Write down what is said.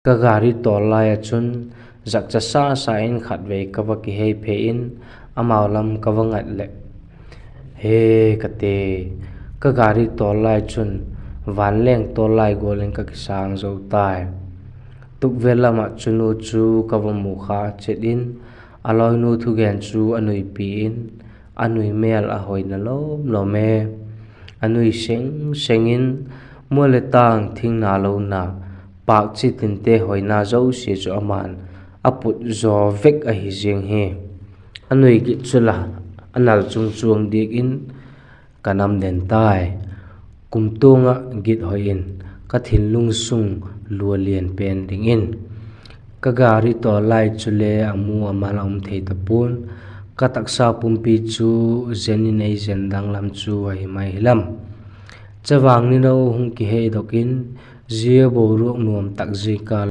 ka gari tol lai chun zak cha sa in khat ve ka va ki hei phe in amaulam ka vangat le he kate ka gari tol lai chun van leng tol lai goleng ka ki sang zo tai tuk velama chunu chu ka va mu kha chedin aloi nu thu gen chu anui pi in anui mel a hoina lo me anui sengin mole tang thing na lo na pak chi tin te hoina zo si chu aman aput zo vek a hi jeng he anui gi chula anal chung dik in kanam den tai kumtunga git hoin ka thin lung sung lua lian pen ding in ka gari to lai chule amu amal om thei tapun ka taksa pumpi chu zeni nei zen dang lam chu ai mai lam chawang ni no hung ki he dokin zia bo ruak nuam tak zika